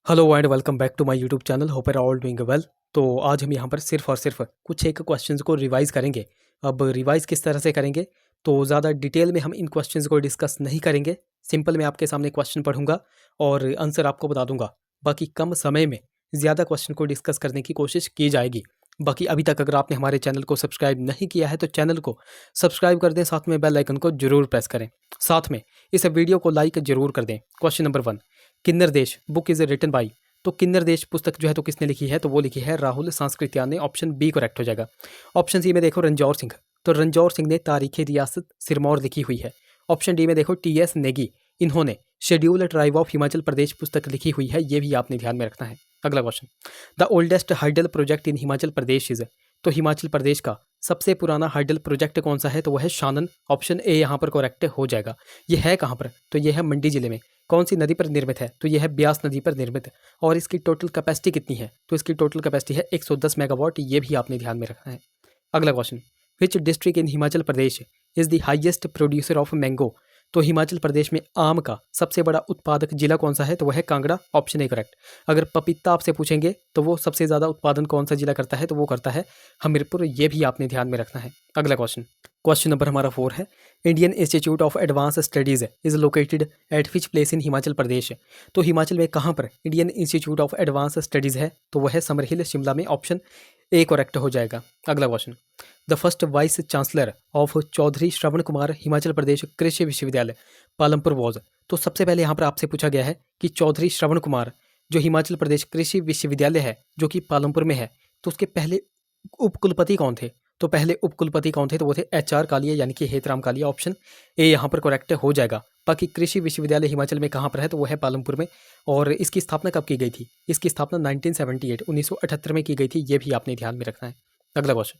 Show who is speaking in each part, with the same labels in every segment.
Speaker 1: Hello and welcome back to my YouTube channel. Hope are all doing well. तो आज हम यहाँ पर सिर्फ और सिर्फ कुछ एक क्वेश्चंस को रिवाइज करेंगे। अब रिवाइज किस तरह से करेंगे, तो ज़्यादा डिटेल में हम इन क्वेश्चंस को डिस्कस नहीं करेंगे। सिंपल मैं आपके सामने क्वेश्चन पढ़ूंगा और आंसर आपको बता दूंगा। बाकी कम समय में ज़्यादा क्वेश्चन को डिस्कस करने की कोशिश की जाएगी। बाकी अभी तक अगर आपने हमारे चैनल को सब्सक्राइब नहीं किया है तो चैनल को सब्सक्राइब कर दें, साथ में बेल आइकन को जरूर प्रेस करें, साथ में इस वीडियो को लाइक जरूर कर दें। क्वेश्चन नंबर 1, किन्नर देश बुक इज रिटन बाई। तो किन्नर देश पुस्तक जो है तो किसने लिखी है, तो वो लिखी है राहुल सांस्कृत्यान ने। ऑप्शन बी करेक्ट हो जाएगा। ऑप्शन सी में देखो रणजौर सिंह, तो रणजौर सिंह ने तारीख रियासत सिरमौर लिखी हुई है। ऑप्शन डी में देखो टी.एस. नेगी, इन्होंने शेड्यूल ट्राइब ऑफ हिमाचल प्रदेश पुस्तक लिखी हुई है, ये भी आपने ध्यान में रखना है। अगला question, the oldest hydel project in Himachal Pradesh is. तो हिमाचल प्रदेश का सबसे पुराना हाइडल प्रोजेक्ट कौन सा है, तो वह है शानन। ऑप्शन ए यहाँ पर करेक्ट हो जाएगा। ये है कहाँ पर, तो ये है मंडी जिले में। कौन सी नदी पर निर्मित है, तो यह है ब्यास नदी पर निर्मित है। और इसकी टोटल कैपेसिटी कितनी है, तो इसकी टोटल कैपेसिटी है 110 मेगावाट, ये भी आपने ध्यान में रखना है। अगला question, which district in Himachal Pradesh is the highest producer of mango. तो हिमाचल प्रदेश में आम का सबसे बड़ा उत्पादक जिला कौन सा है, तो वह है कांगड़ा। Option A correct. अगर पपीता आपसे पूछेंगे तो वो सबसे ज़्यादा उत्पादन कौन सा जिला करता है, तो वो करता है हमीरपुर, ये भी आपने ध्यान में रखना है। अगला क्वेश्चन, क्वेश्चन नंबर हमारा 4 है, Indian Institute of advance studies is located at which place in Himachal Pradesh. तो हिमाचल में कहाँ पर Indian Institute of advance studies है, तो वह है समरहिल शिमला में। ऑप्शन ए करेक्ट हो जाएगा। अगला question, the first vice chancellor of Chaudhary Shravan Kumar Himachal Pradesh Krishi Vishwavidyalaya Palampur was. तो सबसे पहले यहाँ पर आपसे पूछा गया है कि चौधरी श्रवण कुमार जो हिमाचल प्रदेश कृषि विश्वविद्यालय है जो कि पालमपुर में है, तो उसके पहले उपकुलपति कौन थे, तो पहले उपकुलपति कौन थे, तो वो थे एच.आर. कालिया यानी कि हेतराम कालिया। ऑप्शन ए यहाँ पर करेक्ट हो जाएगा। बाकी कृषि विश्वविद्यालय हिमाचल में कहाँ पर है, तो वो है पालमपुर में। और इसकी स्थापना कब की गई थी, इसकी स्थापना 1978 में की गई थी, ये भी आपने ध्यान में रखना है। अगला question,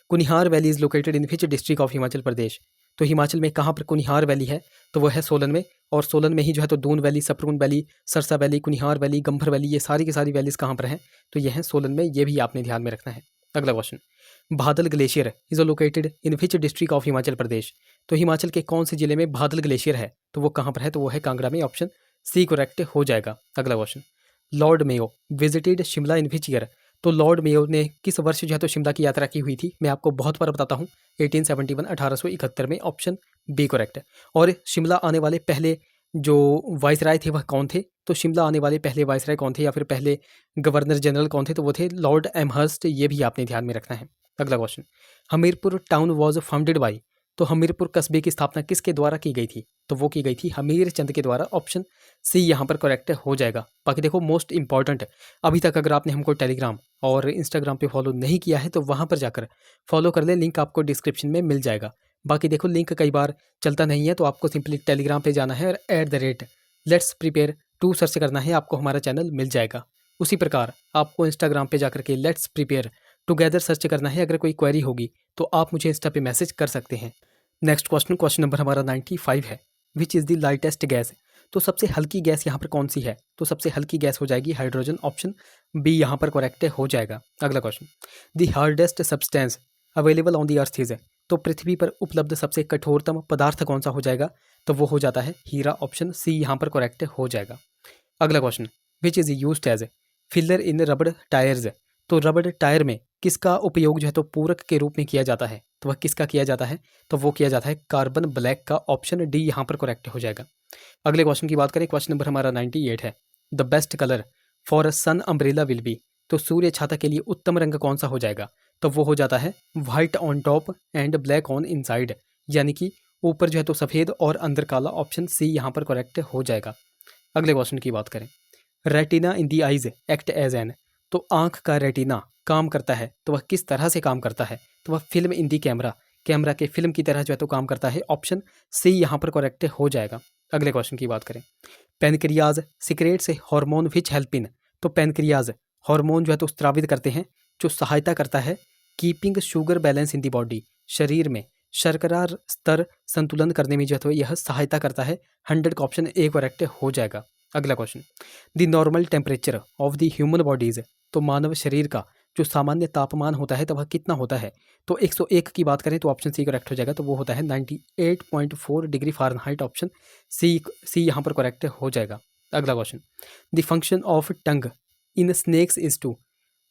Speaker 1: Kunihar valley is located in which district of Himachal Pradesh. तो हिमाचल में कहाँ पर कुनिहार वैली है, तो वो है सोलन में। और सोलन में ही जो है तो Doon valley, Sapron valley, Sirsa valley, Kunihar valley, Gambhar valley, ये सारी की सारी वैलीज कहाँ पर हैं, तो ये हैं सोलन में, ये भी आपने ध्यान में रखना है। अगला question, Badal glacier is located in which district of Himachal Pradesh. तो हिमाचल के कौन से जिले में बादल ग्लेशियर है, तो वो कहाँ पर है, तो वो है कांगड़ा में। ऑप्शन सी करेक्ट हो जाएगा। अगला question, Lord Mayo visited Shimla in which year. तो लॉर्ड मेयो ने किस वर्ष जो है तो शिमला की यात्रा की हुई थी, मैं आपको बहुत बार बताता हूँ, 1871 1871 में। ऑप्शन बी करेक्ट है। और शिमला आने वाले पहले जो वाइसराय थे वह कौन थे, तो शिमला आने वाले पहले वाइसराय कौन थे या फिर पहले गवर्नर जनरल कौन थे, तो वो थे लॉर्ड एमहर्स्ट, ये भी आपने ध्यान में रखना है। अगला question, Hamirpur town was founded by. तो हमीरपुर कस्बे की स्थापना किसके द्वारा की गई थी, तो वो की गई थी हमीर चंद के द्वारा। ऑप्शन सी यहाँ पर करेक्ट हो जाएगा। बाकी देखो मोस्ट इंपॉर्टेंट, अभी तक अगर आपने हमको टेलीग्राम और इंस्टाग्राम पे फॉलो नहीं किया है तो वहाँ पर जाकर फॉलो कर ले, लिंक आपको डिस्क्रिप्शन में मिल जाएगा। बाकी देखो लिंक कई बार चलता नहीं है, तो आपको सिंपली टेलीग्राम पे जाना है और @लेट्स प्रिपेयर टू सर्च करना है, आपको हमारा चैनल मिल जाएगा। उसी प्रकार आपको इंस्टाग्राम पे जाकर के लेट्स प्रिपेयर टुगेदर सर्च करना है। अगर कोई क्वेरी होगी तो आप मुझे इंस्टा पे मैसेज कर सकते हैं। नेक्स्ट क्वेश्चन, क्वेश्चन नंबर हमारा 95 है, which is the lightest gas. तो सबसे हल्की गैस यहाँ पर कौन सी है, तो सबसे हल्की गैस हो जाएगी हाइड्रोजन। ऑप्शन बी यहाँ पर करेक्ट हो जाएगा। अगला question, the hardest substance available on the earth is. तो पृथ्वी पर उपलब्ध सबसे कठोरतम पदार्थ कौन सा हो जाएगा, तो वो हो जाता है हीरा। ऑप्शन सी यहाँ पर करेक्ट हो जाएगा। अगला question, which is used as filler in rubber tyres. तो रबड़ टायर में किसका उपयोग जो है तो पूरक के रूप में किया जाता है, तो वह किसका किया जाता है, तो वो किया जाता है कार्बन ब्लैक का। ऑप्शन डी यहाँ पर करेक्ट हो जाएगा। अगले क्वेश्चन की बात करें, क्वेश्चन नंबर हमारा 98 है, the best colour for a sun umbrella will be. तो सूर्य छाता के लिए उत्तम रंग कौन सा हो जाएगा, तो वो हो जाता है white on top and black on inside, यानी कि ऊपर जो है तो सफ़ेद और अंदर काला। ऑप्शन सी यहाँ पर करेक्ट हो जाएगा। अगले क्वेश्चन की बात करें, retina in the eyes act as an. तो आंख का रेटिना काम करता है, तो वह किस तरह से काम करता है, तो वह film in the camera, camera के फिल्म की तरह जो है तो काम करता है। ऑप्शन सी यहाँ पर करेक्ट हो जाएगा। अगले क्वेश्चन की बात करें, पेनक्रियाज सिक्रेट से हार्मोन विच हेल्प इन। तो पेनक्रियाज हार्मोन जो है तो स्त्रावित करते हैं जो सहायता करता है keeping sugar balance in the body, शरीर में शर्करा स्तर संतुलन करने में जो है तो यह सहायता करता है। 100 का ऑप्शन ए करेक्ट हो जाएगा। अगला question, the normal temperature of the human bodies. तो मानव शरीर का जो सामान्य तापमान होता है तो वह कितना होता है, तो 101 की बात करें तो ऑप्शन सी करेक्ट हो जाएगा, तो वो होता है 98.4 डिग्री फ़ारेनहाइट। ऑप्शन सी यहाँ पर करेक्ट हो जाएगा। अगला question, the function of tongue in snakes is to.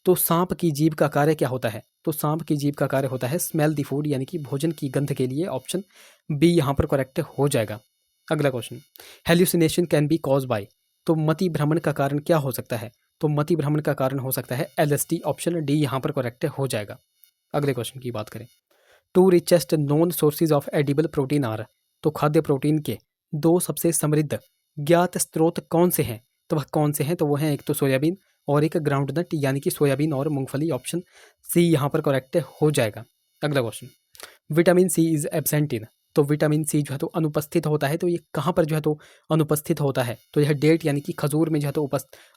Speaker 1: तो सांप की जीभ का कार्य क्या होता है? तो सांप की जीभ का कार्य होता है स्मेल द फूड, यानी कि भोजन की गंध के लिए। ऑप्शन बी यहाँ पर करेक्ट हो जाएगा। अगला question, hallucination can be cause by. तो मति भ्रमण का कारण क्या हो सकता है? तो मति भ्रमण का कारण हो सकता है LSD। ऑप्शन डी यहाँ पर करेक्ट हो जाएगा। अगले क्वेश्चन की बात करें, two richest known sources of edible protein are. तो खाद्य प्रोटीन के दो सबसे समृद्ध ज्ञात स्रोत कौन से हैं? तो वह कौन से हैं? तो वो हैं एक तो सोयाबीन और एक ग्राउंडनट, यानी कि सोयाबीन और मूंगफली। ऑप्शन सी यहाँ पर करेक्ट हो जाएगा। अगला question, vitamin C is absent in. तो विटामिन सी जो है तो अनुपस्थित होता है, तो ये कहाँ पर जो है तो अनुपस्थित होता है? तो यह डेट यानी कि खजूर में जो है तो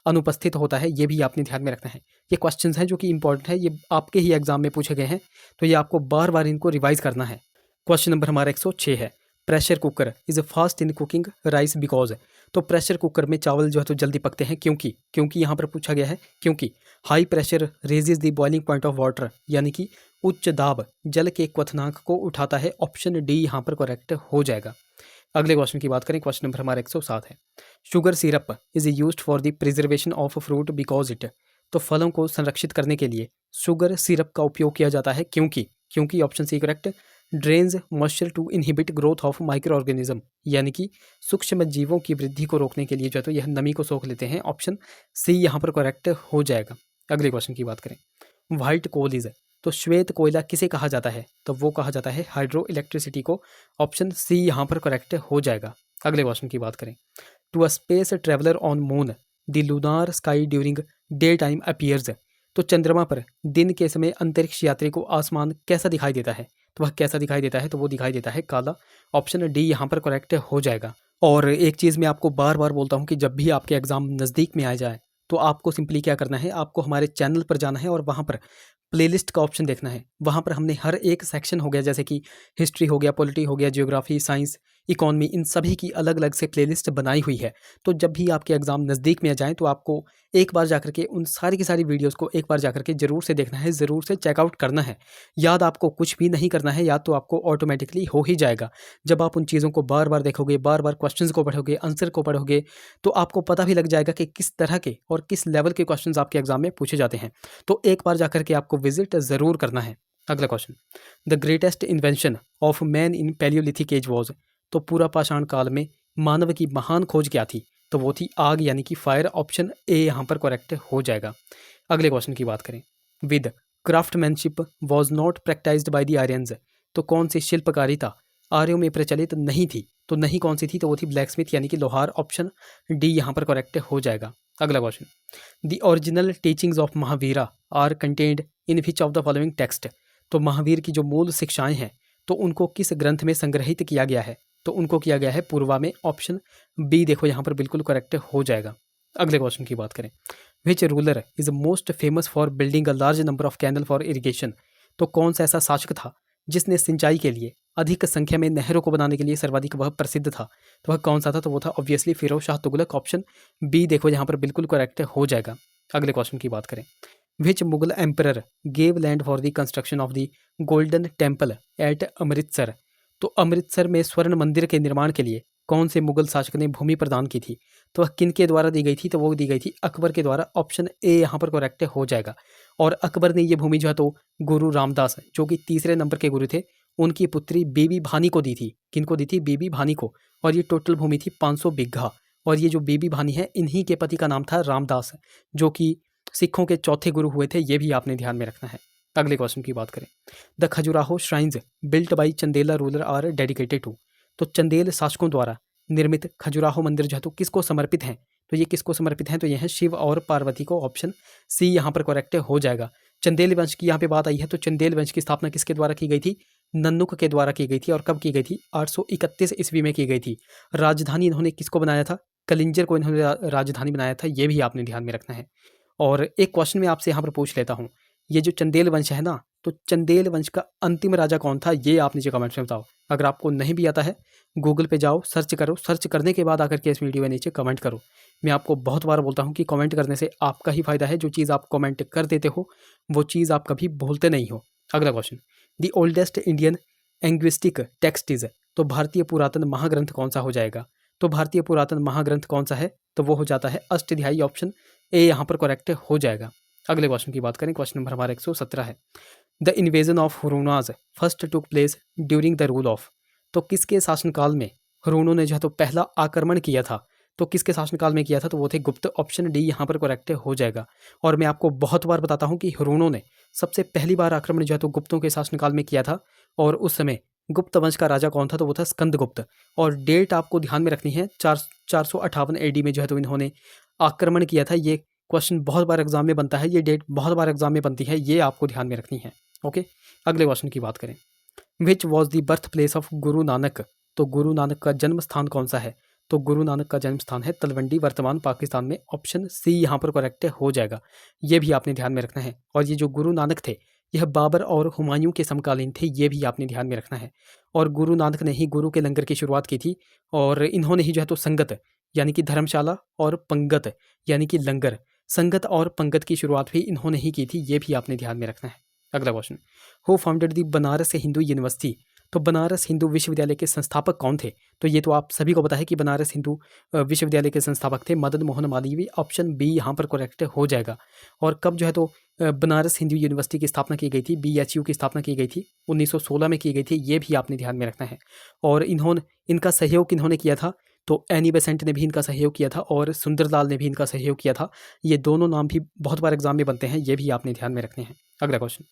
Speaker 1: अनुपस्थित होता है। ये भी आपने ध्यान में रखना है। ये क्वेश्चंस हैं जो कि इंपॉर्टेंट है, ये आपके ही एग्जाम में पूछे गए हैं, तो ये आपको बार बार इनको रिवाइज करना है। क्वेश्चन नंबर हमारा 106 है, pressure cooker is fast in cooking rice because. तो प्रेशर कुकर में चावल जो है तो जल्दी पकते हैं क्योंकि यहाँ पर पूछा गया है क्योंकि high pressure raises the boiling point of water, यानी कि उच्च दाब जल के क्वथनांक को उठाता है। ऑप्शन डी यहाँ पर करेक्ट हो जाएगा। अगले क्वेश्चन की बात करें, क्वेश्चन नंबर हमारा 107 है, sugar syrup is used for the preservation of fruit because it. तो फलों को संरक्षित करने के लिए शुगर सिरप का उपयोग किया जाता है क्योंकि option C correct, drains moisture to inhibit growth of microorganism, यानी कि सूक्ष्म जीवों की वृद्धि को रोकने के लिए जो है तो यह नमी को सोख लेते हैं। ऑप्शन सी यहाँ पर करेक्ट हो जाएगा। अगले क्वेश्चन की बात करें, व्हाइट कोल इज। तो श्वेत कोयला किसे कहा जाता है? तो वो कहा जाता है हाइड्रो इलेक्ट्रिसिटी को। ऑप्शन सी यहाँ पर करेक्ट हो जाएगा। अगले क्वेश्चन की बात करें, to a space traveller on moon the lunar sky during daytime appears. तो चंद्रमा पर दिन के समय अंतरिक्ष यात्री को आसमान कैसा दिखाई देता है? तो वह कैसा दिखाई देता है? तो वो दिखाई देता है काला। ऑप्शन डी यहाँ पर करेक्ट हो जाएगा। और एक चीज़ मैं आपको बार बार बोलता हूँ कि जब भी आपके एग्जाम नज़दीक में आ जाए तो आपको सिंपली क्या करना है, आपको हमारे चैनल पर जाना है और वहाँ पर प्लेलिस्ट का ऑप्शन देखना है। वहाँ पर हमने हर एक सेक्शन हो गया, जैसे कि हिस्ट्री हो गया, पॉलिटी हो गया, जियोग्राफी, साइंस, इकोनॉमी, इन सभी की अलग अलग से प्लेलिस्ट बनाई हुई है। तो जब भी आपके एग्जाम नज़दीक में आ जाएँ तो आपको एक बार जाकर के उन सारी की सारी वीडियोस को एक बार जाकर के ज़रूर से देखना है, ज़रूर से चेकआउट करना है। याद आपको कुछ भी नहीं करना है, याद तो आपको ऑटोमेटिकली हो ही जाएगा। जब आप उन चीज़ों को बार बार देखोगे, बार बार क्वेश्चंस को पढ़ोगे, आंसर को पढ़ोगे, तो आपको पता भी लग जाएगा कि किस तरह के और किस लेवल के क्वेश्चंस आपके एग्जाम में पूछे जाते हैं। तो एक बार जाकर के आपको विजिट ज़रूर करना है। अगला question, the greatest invention of man in palaeolithic age was. तो पूरा पाषाण काल में मानव की महान खोज क्या थी? तो वो थी आग, यानी कि फायर। ऑप्शन ए यहाँ पर करेक्ट हो जाएगा। अगले क्वेश्चन की बात करें, which craftsmanship was not practised by the Aryans. तो कौन सी शिल्पकारिता आर्यों में प्रचलित नहीं थी? तो नहीं कौन सी थी? तो वो थी ब्लैक स्मिथ, यानी कि लोहार। ऑप्शन डी यहाँ पर करेक्ट हो जाएगा। अगला question, the original teachings of Mahavira are contained in which of the following text. तो महावीर की जो मूल शिक्षाएं हैं तो उनको किस ग्रंथ में संग्रहित किया गया है? तो उनको किया गया है पूर्वा में। ऑप्शन बी देखो यहाँ पर बिल्कुल करेक्ट हो जाएगा। अगले क्वेश्चन की बात करें, which ruler is most famous for building a large number of canal for irrigation. तो कौन सा ऐसा शासक था जिसने सिंचाई के लिए अधिक संख्या में नहरों को बनाने के लिए सर्वाधिक वह प्रसिद्ध था? तो वह कौन सा था? तो वो था obviously Firoz Shah Tughlaq. Option B देखो यहाँ पर बिल्कुल करेक्ट हो जाएगा। अगले क्वेश्चन की बात करें, which Mughal emperor gave land for the construction of the Golden Temple at Amritsar. तो अमृतसर में स्वर्ण मंदिर के निर्माण के लिए कौन से मुगल शासक ने भूमि प्रदान की थी? तो वह किन के द्वारा दी गई थी? तो वो दी गई थी अकबर के द्वारा। ऑप्शन ए यहाँ पर करेक्ट हो जाएगा। और अकबर ने ये भूमि जो है तो गुरु रामदास, जो कि तीसरे नंबर के गुरु थे, उनकी पुत्री बीबी भानी को दी थी। किनको दी थी? बीबी भानी को। और ये टोटल भूमि थी 500 बीघा। और ये जो बीबी भानी है, इन्हीं के पति का नाम था रामदास, जो कि सिखों के चौथे गुरु हुए थे। ये भी आपने ध्यान में रखना है। अगले क्वेश्चन की बात करें, the Khajuraho shrines built by Chandela ruler are dedicated to. तो चंदेल शासकों द्वारा निर्मित खजुराहो मंदिर जो है तो किसको समर्पित हैं? तो ये किसको समर्पित हैं? तो यह है शिव और पार्वती को। ऑप्शन सी यहाँ पर करेक्ट हो जाएगा। चंदेल वंश की यहाँ पे बात आई है, तो चंदेल वंश की स्थापना किसके द्वारा की गई थी? नन्नुक के द्वारा की गई थी। और कब की गई थी? 831 ईस्वी में की गई थी। राजधानी इन्होंने किसको बनाया था? कलिंजर को इन्होंने राजधानी बनाया था। ये भी आपने ध्यान में रखना है। और एक क्वेश्चन मैं आपसे यहाँ पर पूछ लेता हूँ, ये जो चंदेल वंश है ना, तो चंदेल वंश का अंतिम राजा कौन था? ये आप नीचे कमेंट्स में बताओ। अगर आपको नहीं भी आता है, गूगल पे जाओ, सर्च करो, सर्च करने के बाद आकर के इस वीडियो में नीचे कमेंट करो। मैं आपको बहुत बार बोलता हूँ कि कमेंट करने से आपका ही फायदा है। जो चीज़ आप कमेंट कर देते हो वो चीज़ आप कभी भूलते नहीं हो। अगला question, the oldest Indian linguistic text is. तो भारतीय पुरातन महाग्रंथ कौन सा हो जाएगा? तो भारतीय पुरातन महाग्रंथ कौन सा है? तो वो हो जाता है अष्टध्यायी। ऑप्शन ए यहाँ पर करेक्ट हो जाएगा। अगले क्वेश्चन की बात करें, क्वेश्चन नंबर हमारा 117 है। The invasion of Hunas first took place during the rule of. तो किसके शासनकाल में हुरुनों ने जो है तो पहला आक्रमण किया था? तो किसके शासनकाल में किया था? तो वो थे गुप्त। ऑप्शन डी यहाँ पर करेक्ट हो जाएगा। और मैं आपको बहुत बार बताता हूँ कि हुरुनों ने सबसे पहली बार आक्रमण जो है तो गुप्तों के शासनकाल में किया था, और उस समय गुप्त वंश का राजा कौन था? तो वो था स्कंदगुप्त। और डेट आपको ध्यान में रखनी है, 458 AD में जो है तो इन्होंने आक्रमण किया था। ये क्वेश्चन बहुत बार एग्जाम में बनता है, ये डेट बहुत बार एग्जाम में बनती है, ये आपको ध्यान में रखनी है। ओके, अगले क्वेश्चन की बात करें। Which was the birth place of Guru Nanak. तो गुरु नानक का जन्म स्थान कौन सा है? तो गुरु नानक का जन्म स्थान है तलवंडी, वर्तमान पाकिस्तान में। ऑप्शन सी यहाँ पर करेक्ट हो जाएगा। ये भी आपने ध्यान में रखना है। और ये जो गुरु नानक थे, यह बाबर और हुमायूं के समकालीन थे, ये भी आपने ध्यान में रखना है। और गुरु नानक ने ही गुरु के लंगर की शुरुआत की थी, और इन्होंने ही जो है तो संगत यानी कि धर्मशाला और पंगत यानी कि लंगर, संगत और पंगत की शुरुआत भी इन्होंने ही की थी, ये भी आपने ध्यान में रखना है। अगला question, who founded the Banaras Hindu university. तो बनारस हिंदू विश्वविद्यालय के संस्थापक कौन थे? तो ये तो आप सभी को पता है कि बनारस हिंदू विश्वविद्यालय के संस्थापक थे मदन मोहन मालवीय। ऑप्शन बी यहाँ पर करेक्ट हो जाएगा। और कब जो है तो बनारस हिंदू यूनिवर्सिटी की स्थापना की गई थी? BHU की स्थापना की गई थी 1916 में की गई थी, ये भी आपने ध्यान में रखना है। और इनका सहयोग किन्होंने किया था? तो एनी बेसेंट ने भी इनका सहयोग किया था, और सुंदरलाल ने भी इनका सहयोग किया था। ये दोनों नाम भी बहुत बार एग्जाम में बनते हैं, ये भी आपने ध्यान में रखने हैं। अगला question,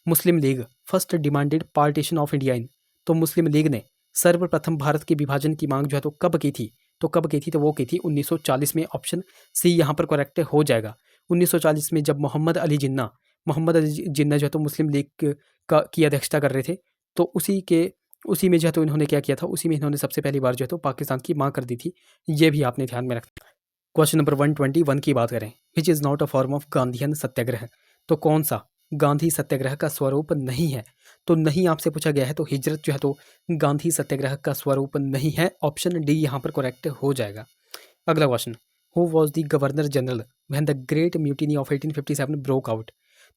Speaker 1: Muslim league first demanded partition of India in. तो मुस्लिम लीग ने सर्वप्रथम भारत के विभाजन की मांग जो है तो कब की थी? तो कब की थी? तो वो की थी 1940 में। ऑप्शन सी यहाँ पर करेक्ट हो जाएगा। 1940 में जब मोहम्मद अली जिन्ना जो है तो मुस्लिम लीग की अध्यक्षता कर रहे थे, तो उसी में जो है तो इन्होंने क्या किया था? उसी में इन्होंने सबसे पहली बार जो है तो पाकिस्तान की मांग कर दी थी, ये भी आपने ध्यान में रखना। क्वेश्चन नंबर 121 की बात करें, which is not a form of Gandhian satyagraha. तो कौन सा गांधी सत्याग्रह का स्वरूप नहीं है? तो नहीं आपसे पूछा गया है, तो हिजरत जो है तो गांधी सत्याग्रह का स्वरूप नहीं है। ऑप्शन डी यहाँ पर करेक्ट हो जाएगा। अगला question, who was the governor general when the great mutiny of 1857 broke out.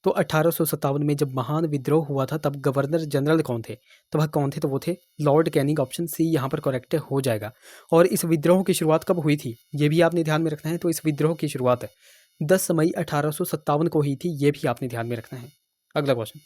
Speaker 1: तो 1857 में जब महान विद्रोह हुआ था, तब गवर्नर जनरल कौन थे? तो वह कौन थे? तो वो थे लॉर्ड कैनिंग। ऑप्शन सी यहाँ पर करेक्ट हो जाएगा। और इस विद्रोह की शुरुआत कब हुई थी? ये भी आपने ध्यान में रखना है। तो इस विद्रोह की शुरुआत 10 मई 1857 को हुई थी, ये भी आपने ध्यान में रखना है। अगला question,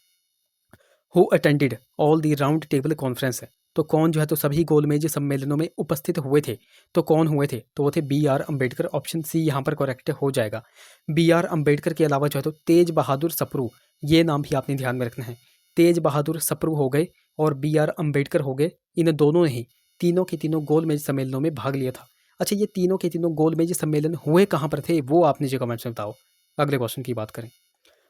Speaker 1: who attended all the round table conference. तो कौन जो है तो सभी गोलमेज सम्मेलनों में उपस्थित हुए थे? तो कौन हुए थे? तो वो थे BR अम्बेडकर। ऑप्शन सी यहाँ पर करेक्ट हो जाएगा। BR अम्बेडकर के अलावा जो है तो तेज बहादुर सप्रू, ये नाम भी आपने ध्यान में रखना है। तेज बहादुर सप्रू हो गए और BR अम्बेडकर हो गए। इन दोनों ने ही तीनों के तीनों गोलमेज सम्मेलनों में भाग लिया था। अच्छा, ये तीनों के तीनों गोलमेज सम्मेलन हुए कहाँ पर थे, वो आप नीचे कमेंट्स में बताओ। अगले क्वेश्चन की बात करें,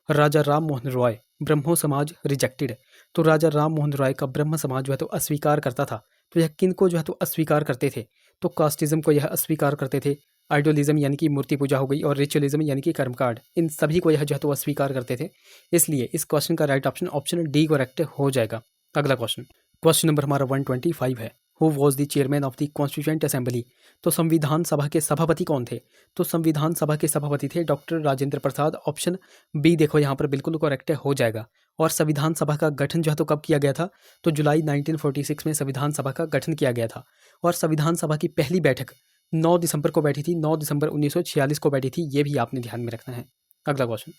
Speaker 1: राजा राम मोहन रॉय ब्रह्मो समाज रिजेक्टेड। तो राजा राम मोहन रॉय का ब्रह्म समाज जो है तो अस्वीकार करता था। तो यह किन को जो है तो अस्वीकार करते थे? तो कास्टिज्म को यह अस्वीकार करते थे, आइडोलिज्म यानी कि मूर्ति पूजा हो गई, और रिचुअलिज्म यानी कि कर्मकांड, इन सभी को यह जो है तो अस्वीकार करते थे। इसलिए इस क्वेश्चन का right option option D correct हो जाएगा। अगला क्वेश्चन, क्वेश्चन नंबर हमारा 125 है। Who was the chairman of the constituent assembly. तो संविधान सभा के सभापति कौन थे? तो संविधान सभा के सभापति थे doctor Rajendra Prasad. Option B देखो यहाँ पर बिल्कुल करेक्ट हो जाएगा। और संविधान सभा का गठन जो है तो कब किया गया था? तो जुलाई 1946 में संविधान सभा का गठन किया गया था। और संविधान सभा की पहली बैठक 9 दिसंबर को बैठी थी, 9 दिसंबर 1946 को बैठी थी, ये भी आपने ध्यान में रखना है। अगला question,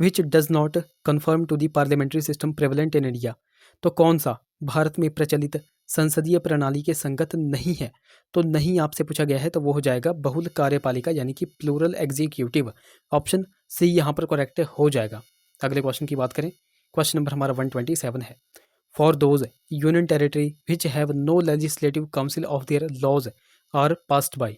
Speaker 1: which does not conform to the parliamentary system prevalent in India. तो कौन सा भारत में प्रचलित संसदीय प्रणाली के संगत नहीं है? तो नहीं आपसे पूछा गया है, तो वो हो जाएगा बहुल कार्यपालिका यानी कि प्लूरल एग्जीक्यूटिव। ऑप्शन सी यहाँ पर करेक्ट हो जाएगा। अगले क्वेश्चन की बात करें, क्वेश्चन नंबर हमारा 127 है। For those union territory which have no legislative council of their laws are passed by.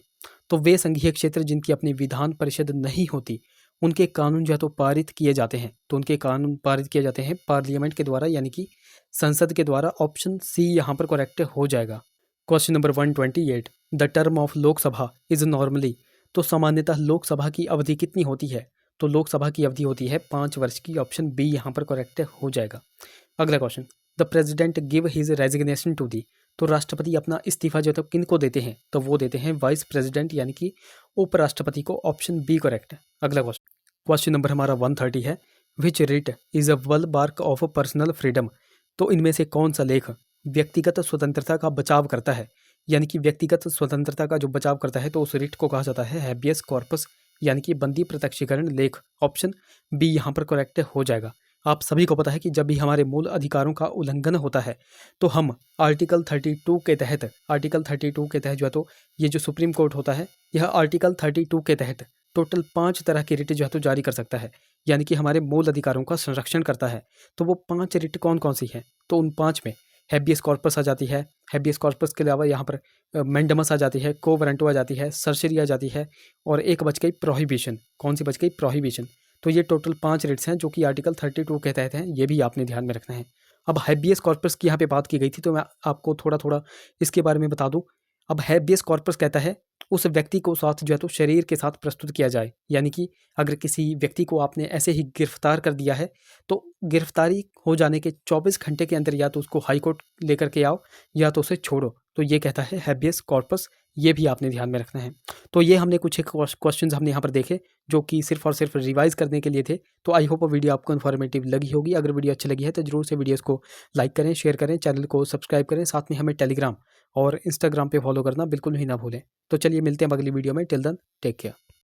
Speaker 1: तो वे संघीय क्षेत्र जिनकी अपनी विधान परिषद नहीं होती, उनके कानून जो है तो पारित किए जाते हैं। तो उनके कानून पारित किए जाते हैं पार्लियामेंट के द्वारा यानी कि संसद के द्वारा। ऑप्शन सी यहाँ पर करेक्ट हो जाएगा। Question number 128, the term of Lok Sabha is normally. तो सामान्यतः लोकसभा की अवधि कितनी होती है? तो लोकसभा की अवधि होती है 5 वर्ष की। ऑप्शन बी यहाँ पर करेक्ट हो जाएगा। अगला question, the president give his resignation to the. तो राष्ट्रपति अपना इस्तीफा जो है किन को देते हैं? तो वो देते हैं वाइस प्रेसिडेंट यानी कि उपराष्ट्रपति को। Option B correct. अगला क्वेश्चन, क्वेश्चन नंबर हमारा 130 है। विच रिट इज अ वल मार्क ऑफ पर्सनल फ्रीडम। तो इनमें से कौन सा लेख व्यक्तिगत स्वतंत्रता का बचाव करता है? यानी कि व्यक्तिगत स्वतंत्रता का जो बचाव करता है, तो उस रिट को कहा जाता है हैबियस कॉर्पस, यानी कि बंदी प्रत्यक्षीकरण लेख। ऑप्शन बी यहाँ पर करेक्ट हो जाएगा। आप सभी को पता है कि जब भी हमारे मूल अधिकारों का उल्लंघन होता है तो हम आर्टिकल 32 के तहत जो है, तो ये जो सुप्रीम कोर्ट होता है, यह आर्टिकल 32 के तहत टोटल 5 तरह की रिट जो है तो जारी कर सकता है, यानी कि हमारे मूल अधिकारों का संरक्षण करता है। तो वो 5 रिट कौन कौन सी हैं? तो उन 5 में हैबियस कॉर्पस आ जाती है, हैबियस कॉर्पस के अलावा यहाँ पर मैंडमस आ जाती है, को वारंटो आ जाती है, सर्सरी आ जाती है, और एक बच गई प्रोहिबिशन। कौन सी बच गई? प्रोहिबिशन। तो ये टोटल 5 रिट्स हैं जो कि आर्टिकल 32 के तहत हैं, ये भी आपने ध्यान में रखना है। अब हैबियस कॉर्पस की यहाँ पे बात की गई थी, तो मैं आपको थोड़ा थोड़ा इसके बारे में बता दूं। अब हैबियस कॉर्पस कहता है उस व्यक्ति को साथ जो है तो शरीर के साथ प्रस्तुत किया जाए, यानी कि अगर किसी व्यक्ति को आपने ऐसे ही गिरफ्तार कर दिया है, तो गिरफ्तारी हो जाने के 24 घंटे के अंदर या तो उसको हाई कोर्ट लेकर के आओ या तो उसे छोड़ो। तो ये कहता है हैबियस कॉर्पस, ये भी आपने ध्यान में रखना है। तो ये हमने कुछ एक क्वेश्चंस हमने यहाँ पर देखे जो कि सिर्फ और सिर्फ रिवाइज करने के लिए थे। तो आई होप वीडियो आपको इन्फॉर्मेटिव लगी होगी। अगर वीडियो अच्छी लगी है तो जरूर से वीडियोस को लाइक करें, शेयर करें, चैनल को सब्सक्राइब करें, साथ में हमें टेलीग्राम और इंस्टाग्राम पे फॉलो करना बिल्कुल भी ना भूलें। तो चलिए मिलते हैं अगली वीडियो में। Till then take care.